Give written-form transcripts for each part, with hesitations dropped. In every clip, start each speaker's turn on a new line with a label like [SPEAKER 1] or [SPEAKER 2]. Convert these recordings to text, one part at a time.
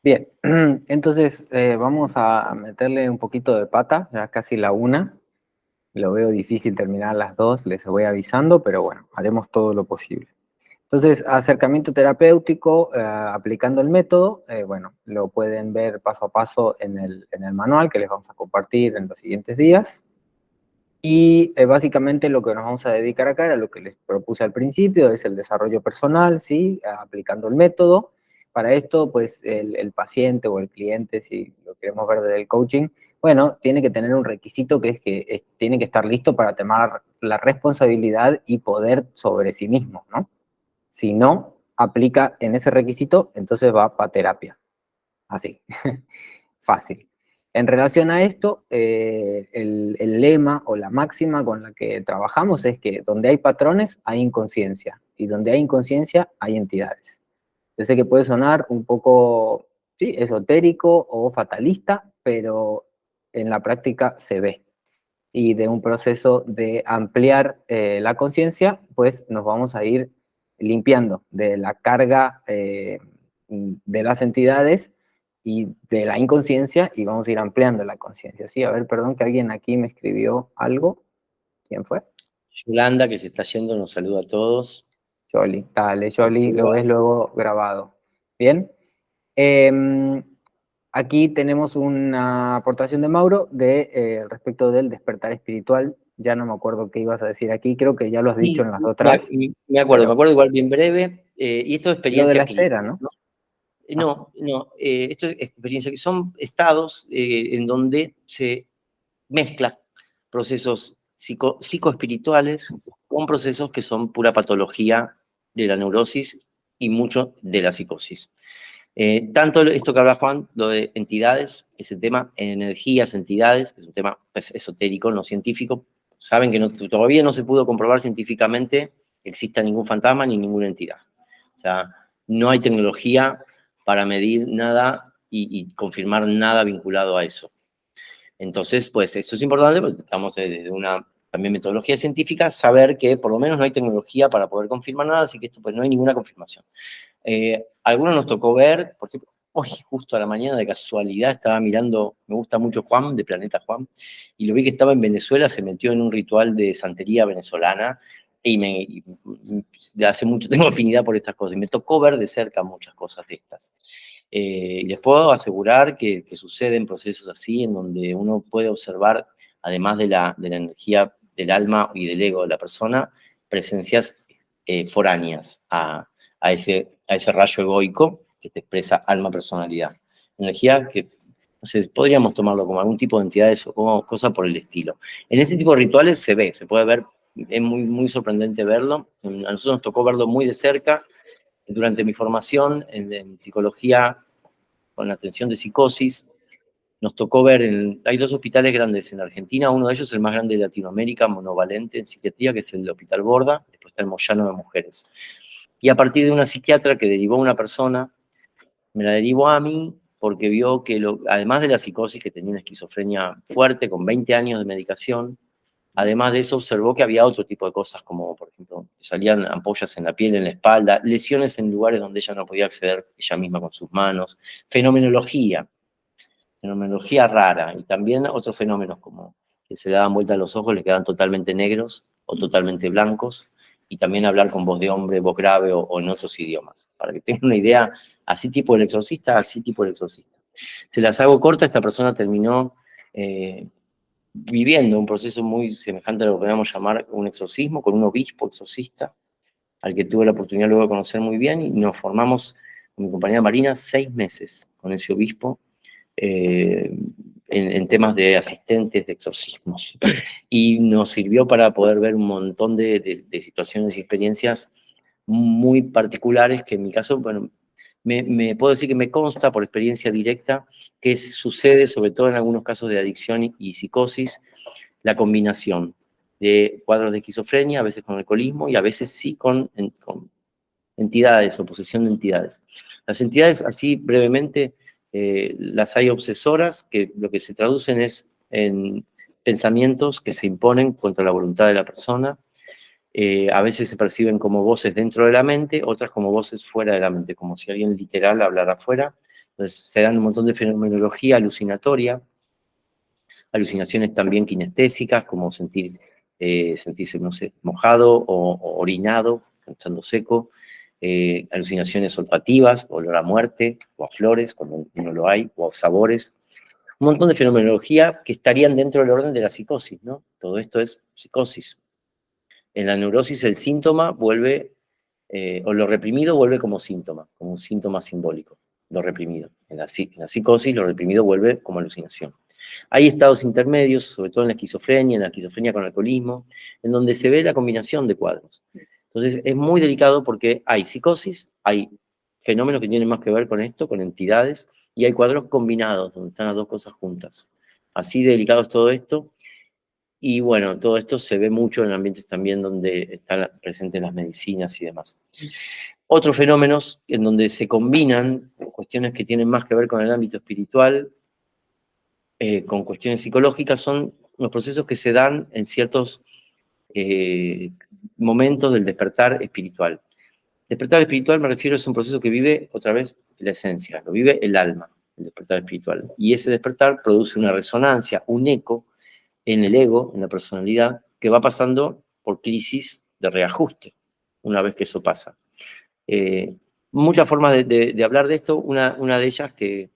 [SPEAKER 1] Bien, entonces vamos a meterle un poquito de pata, ya casi la una. Lo veo difícil terminar las dos, les voy avisando, pero bueno, haremos todo lo posible. Entonces, acercamiento terapéutico, aplicando el método, bueno, lo pueden ver paso a paso en el manual que les vamos a compartir en los siguientes días. Y básicamente lo que nos vamos a dedicar acá era lo que les propuse al principio, es el desarrollo personal, ¿sí? Aplicando el método. Para esto, pues el paciente o el cliente, si lo queremos ver desde el coaching, bueno, tiene que tener un requisito que es que tiene que estar listo para tomar la responsabilidad y poder sobre sí mismo, ¿no? Si no aplica en ese requisito, entonces va para terapia. Así, fácil. En relación a esto, el lema o la máxima con la que trabajamos es que donde hay patrones hay inconsciencia y donde hay inconsciencia hay entidades. Yo sé que puede sonar un poco, sí, esotérico o fatalista, pero en la práctica se ve. Y de un proceso de ampliar la conciencia, pues nos vamos a ir limpiando de la carga de las entidades y de la inconsciencia y vamos a ir ampliando la conciencia. Sí, a ver, perdón que alguien aquí me escribió algo. ¿Quién fue?
[SPEAKER 2] Yolanda, que se está yendo, nos saluda a todos.
[SPEAKER 1] Jolly. Dale, Jolly, lo ves luego grabado. Bien. Eh, Aquí tenemos una aportación de Mauro respecto del despertar espiritual. Ya no me acuerdo qué ibas a decir aquí, creo que ya lo has dicho
[SPEAKER 2] Sí,
[SPEAKER 1] en las otras,
[SPEAKER 2] me
[SPEAKER 1] pero
[SPEAKER 2] acuerdo igual bien breve. Y esto es
[SPEAKER 1] lo de
[SPEAKER 2] experiencia
[SPEAKER 1] la
[SPEAKER 2] clínica,
[SPEAKER 1] esfera, ¿no?
[SPEAKER 2] ¿no?
[SPEAKER 1] Ah,
[SPEAKER 2] Esto es experiencia que son estados en donde se mezcla procesos psicoespirituales con procesos que son pura patología de la neurosis y mucho de la psicosis. Tanto esto que habla Juan, lo de entidades, ese tema, energías, entidades, que es un tema pues, esotérico, no científico, saben que todavía no se pudo comprobar científicamente que exista ningún fantasma ni ninguna entidad. O sea, no hay tecnología para medir nada y confirmar nada vinculado a eso. Entonces, pues eso es importante, porque estamos desde una también metodología científica, saber que por lo menos no hay tecnología para poder confirmar nada, así que esto pues no hay ninguna confirmación. Algunos nos tocó ver, por ejemplo, hoy justo a la mañana de casualidad estaba mirando, me gusta mucho Juan, de Planeta Juan, y lo vi que estaba en Venezuela, se metió en un ritual de santería venezolana, de hace mucho tengo afinidad por estas cosas, y me tocó ver de cerca muchas cosas de estas. Y les puedo asegurar que suceden procesos así, en donde uno puede observar, además de la energía del alma y del ego de la persona, presencias foráneas a ese rayo egoico que te expresa alma-personalidad. Energía que, no sé, podríamos tomarlo como algún tipo de entidades o como cosa por el estilo. En este tipo de rituales se puede ver, es muy, muy sorprendente verlo. A nosotros nos tocó verlo muy de cerca durante mi formación en psicología con atención de psicosis. Nos tocó ver, hay dos hospitales grandes en Argentina, uno de ellos es el más grande de Latinoamérica, monovalente en psiquiatría, que es el Hospital Borda, después está el Moyano de Mujeres. Y a partir de una psiquiatra que derivó a una persona, me la derivó a mí porque vio que, además de la psicosis, que tenía una esquizofrenia fuerte, con 20 años de medicación, además de eso observó que había otro tipo de cosas, como por ejemplo, que salían ampollas en la piel, en la espalda, lesiones en lugares donde ella no podía acceder ella misma con sus manos, fenomenología rara, y también otros fenómenos como que se daban vuelta a los ojos, le quedaban totalmente negros o totalmente blancos, y también hablar con voz de hombre, voz grave o en otros idiomas. Para que tengan una idea, así tipo el exorcista, así tipo el exorcista. Se las hago corta, esta persona terminó viviendo un proceso muy semejante a lo que podríamos llamar un exorcismo, con un obispo exorcista, al que tuve la oportunidad luego de conocer muy bien, y nos formamos con mi compañera Marina 6 meses con ese obispo, eh, en temas de asistentes de exorcismos. Y nos sirvió para poder ver un montón de situaciones y experiencias muy particulares que en mi caso, bueno, me puedo decir que me consta por experiencia directa que sucede sobre todo en algunos casos de adicción y psicosis, la combinación de cuadros de esquizofrenia, a veces con alcoholismo y a veces sí con entidades o posesión de entidades. Las entidades, así brevemente, las hay obsesoras, que lo que se traducen es en pensamientos que se imponen contra la voluntad de la persona. A veces se perciben como voces dentro de la mente, otras como voces fuera de la mente, como si alguien literal hablara afuera. Entonces se dan un montón de fenomenología alucinatoria, alucinaciones también kinestésicas, como sentirse, no sé, mojado o orinado, estando seco, alucinaciones olfativas, olor a muerte, o a flores, cuando no lo hay, o a sabores, un montón de fenomenología que estarían dentro del orden de la psicosis, ¿no? Todo esto es psicosis. En la neurosis el síntoma vuelve, o lo reprimido vuelve como síntoma, como un síntoma simbólico, lo reprimido. En la psicosis lo reprimido vuelve como alucinación. Hay estados intermedios, sobre todo en la esquizofrenia con alcoholismo, en donde se ve la combinación de cuadros. Entonces es muy delicado porque hay psicosis, hay fenómenos que tienen más que ver con esto, con entidades, y hay cuadros combinados, donde están las dos cosas juntas. Así de delicado es todo esto, y bueno, todo esto se ve mucho en ambientes también donde están presentes las medicinas y demás. Otros fenómenos en donde se combinan cuestiones que tienen más que ver con el ámbito espiritual, con cuestiones psicológicas, son los procesos que se dan en ciertos momentos del despertar espiritual. Despertar espiritual, me refiero, es un proceso que vive, otra vez, la esencia, lo vive el alma, el despertar espiritual. Y ese despertar produce una resonancia, un eco en el ego, en la personalidad, que va pasando por crisis de reajuste, una vez que eso pasa. Eh, Muchas formas de hablar de esto, una de ellas que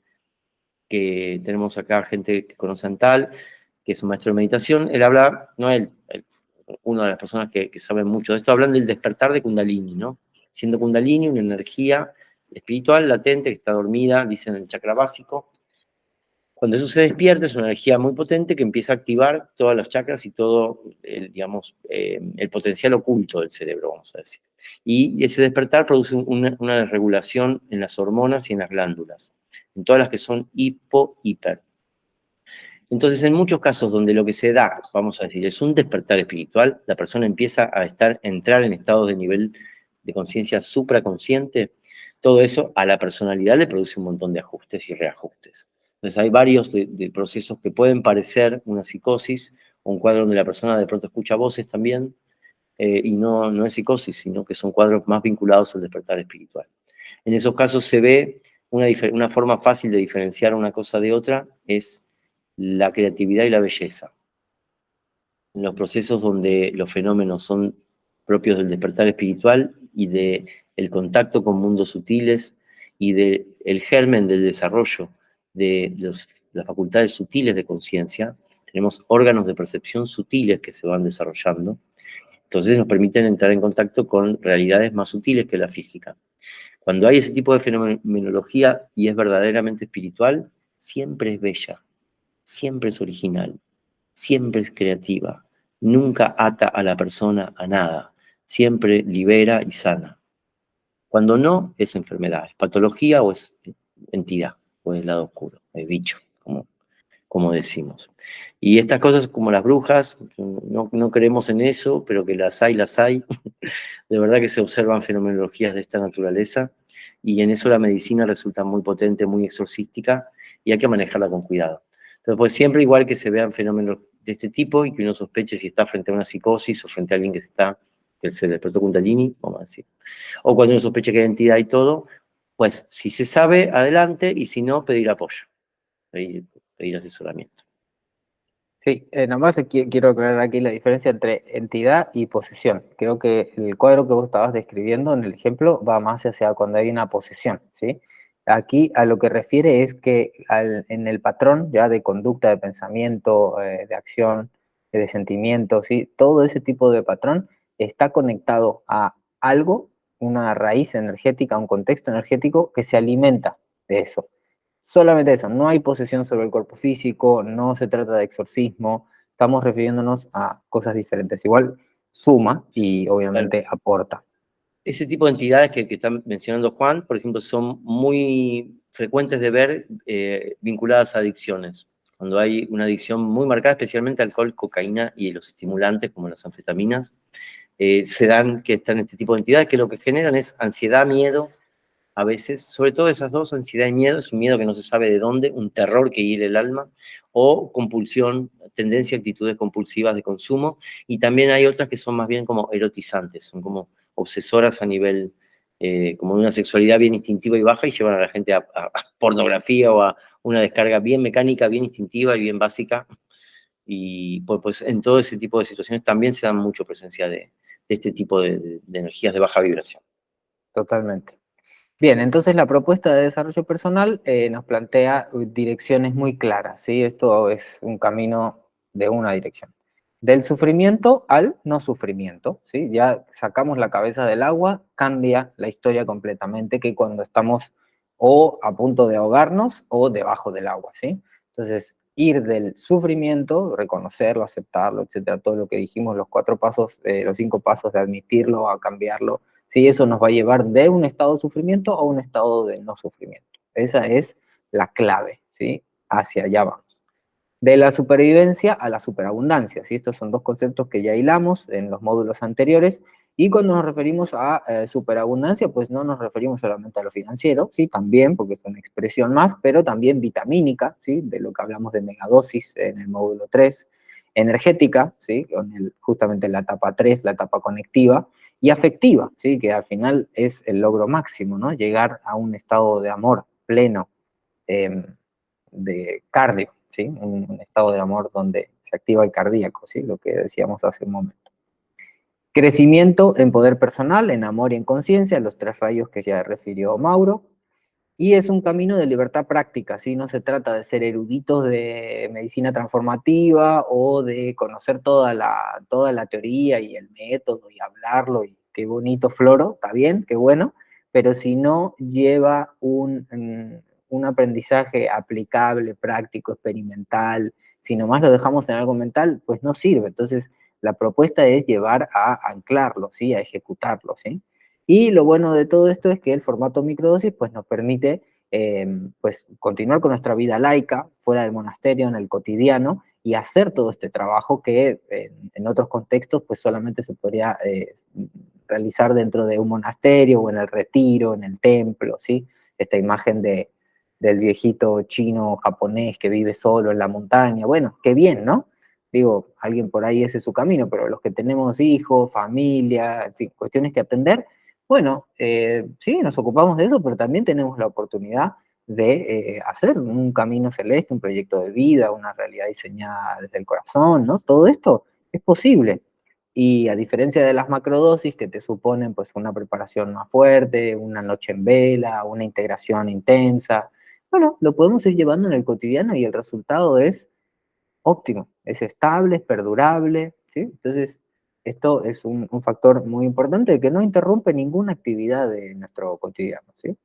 [SPEAKER 2] tenemos acá gente que conoce a Antal, que es un maestro de meditación, él habla, no él, una de las personas que saben mucho de esto, hablan del despertar de Kundalini, ¿no? Siendo Kundalini una energía espiritual latente que está dormida, dicen en el chakra básico. Cuando eso se despierta es una energía muy potente que empieza a activar todas las chakras y todo, digamos, el potencial oculto del cerebro, vamos a decir. Y ese despertar produce una desregulación en las hormonas y en las glándulas, en todas las que son hiper. Entonces, en muchos casos donde lo que se da, vamos a decir, es un despertar espiritual, la persona empieza a entrar en estados de nivel de conciencia supraconsciente, todo eso a la personalidad le produce un montón de ajustes y reajustes. Entonces, hay varios de procesos que pueden parecer una psicosis, o un cuadro donde la persona de pronto escucha voces también, y no es psicosis, sino que son cuadros más vinculados al despertar espiritual. En esos casos se ve una forma fácil de diferenciar una cosa de otra, es la creatividad y la belleza. En los procesos donde los fenómenos son propios del despertar espiritual y del contacto con mundos sutiles y del germen del desarrollo de las facultades sutiles de conciencia, tenemos órganos de percepción sutiles que se van desarrollando, entonces nos permiten entrar en contacto con realidades más sutiles que la física. Cuando hay ese tipo de fenomenología y es verdaderamente espiritual, siempre es bella, siempre es original, siempre es creativa, nunca ata a la persona a nada, siempre libera y sana. Cuando no, es enfermedad, es patología o es entidad, o es lado oscuro, es bicho, como decimos. Y estas cosas como las brujas, no creemos en eso, pero que las hay, las hay. De verdad que se observan fenomenologías de esta naturaleza y en eso la medicina resulta muy potente, muy exorcística y hay que manejarla con cuidado. Entonces, pues siempre igual que se vean fenómenos de este tipo y que uno sospeche si está frente a una psicosis o frente a alguien que se despertó Kundalini, vamos a decir. O cuando uno sospeche que hay entidad y todo, pues si se sabe, adelante, y si no, pedir apoyo, pedir asesoramiento.
[SPEAKER 1] Sí, nomás quiero aclarar aquí la diferencia entre entidad y posesión. Creo que el cuadro que vos estabas describiendo en el ejemplo va más hacia cuando hay una posesión, ¿sí? Aquí a lo que refiere es que en el patrón ya de conducta, de pensamiento, de acción, de sentimiento, ¿sí? Todo ese tipo de patrón está conectado a algo, una raíz energética, un contexto energético que se alimenta de eso. Solamente eso, no hay posesión sobre el cuerpo físico, no se trata de exorcismo, estamos refiriéndonos a cosas diferentes. Igual suma y
[SPEAKER 2] Claro.
[SPEAKER 1] obviamente aporta.
[SPEAKER 2] Ese tipo de entidades que está mencionando Juan, por ejemplo, son muy frecuentes de ver vinculadas a adicciones. Cuando hay una adicción muy marcada, especialmente alcohol, cocaína y los estimulantes como las anfetaminas, se dan que están este tipo de entidades que lo que generan es ansiedad, miedo, a veces, sobre todo esas dos, ansiedad y miedo, es un miedo que no se sabe de dónde, un terror que hiere el alma, o compulsión, tendencia a actitudes compulsivas de consumo, y también hay otras que son más bien como erotizantes, son como obsesoras a nivel como una sexualidad bien instintiva y baja, y llevan a la gente a pornografía o a una descarga bien mecánica, bien instintiva y bien básica. Y pues en todo ese tipo de situaciones también se da mucho presencia de este tipo de energías de baja vibración.
[SPEAKER 1] Totalmente. Bien, entonces la propuesta de desarrollo personal nos plantea direcciones muy claras, ¿sí? Esto es un camino de una dirección. Del sufrimiento al no sufrimiento, ¿sí? Ya sacamos la cabeza del agua, cambia la historia completamente que cuando estamos o a punto de ahogarnos o debajo del agua, ¿sí? Entonces, ir del sufrimiento, reconocerlo, aceptarlo, etcétera, todo lo que dijimos, los 4 pasos, los 5 pasos de admitirlo, a cambiarlo, ¿sí? Eso nos va a llevar de un estado de sufrimiento a un estado de no sufrimiento. Esa es la clave, ¿sí? Hacia allá vamos. De la supervivencia a la superabundancia, ¿sí? Estos son dos conceptos que ya hilamos en los módulos anteriores, y cuando nos referimos a superabundancia, pues no nos referimos solamente a lo financiero, ¿sí? También, porque es una expresión más, pero también vitamínica, ¿sí? De lo que hablamos de megadosis en el módulo 3, energética, ¿sí? Justamente la etapa 3, la etapa conectiva, y afectiva, ¿sí? Que al final es el logro máximo, ¿no? Llegar a un estado de amor pleno, eh, de cardio, ¿sí? Un estado de amor donde se activa el cardíaco, ¿sí? Lo que decíamos hace un momento. Crecimiento en poder personal, en amor y en conciencia, los 3 rayos que ya refirió Mauro. Y es un camino de libertad práctica, ¿sí? No se trata de ser eruditos de medicina transformativa o de conocer toda la teoría y el método y hablarlo y qué bonito floro, está bien, qué bueno, pero si no lleva un aprendizaje aplicable, práctico, experimental, si nomás lo dejamos en algo mental, pues no sirve. Entonces, la propuesta es llevar a anclarlo, ¿sí? A ejecutarlo, ¿sí? Y lo bueno de todo esto es que el formato microdosis pues, nos permite pues, continuar con nuestra vida laica, fuera del monasterio, en el cotidiano, y hacer todo este trabajo que en otros contextos pues, solamente se podría realizar dentro de un monasterio o en el retiro, en el templo, ¿sí? Esta imagen del viejito chino japonés que vive solo en la montaña, bueno, qué bien, ¿no? Digo, alguien por ahí ese es su camino, pero los que tenemos hijos, familia, en fin, cuestiones que atender, bueno, sí, nos ocupamos de eso, pero también tenemos la oportunidad de hacer un camino celeste, un proyecto de vida, una realidad diseñada desde el corazón, ¿no? Todo esto es posible. Y a diferencia de las macrodosis que te suponen pues una preparación más fuerte, una noche en vela, una integración intensa, bueno, lo podemos ir llevando en el cotidiano y el resultado es óptimo, es estable, es perdurable, ¿sí? Entonces, esto es un factor muy importante que no interrumpe ninguna actividad de nuestro cotidiano, ¿sí?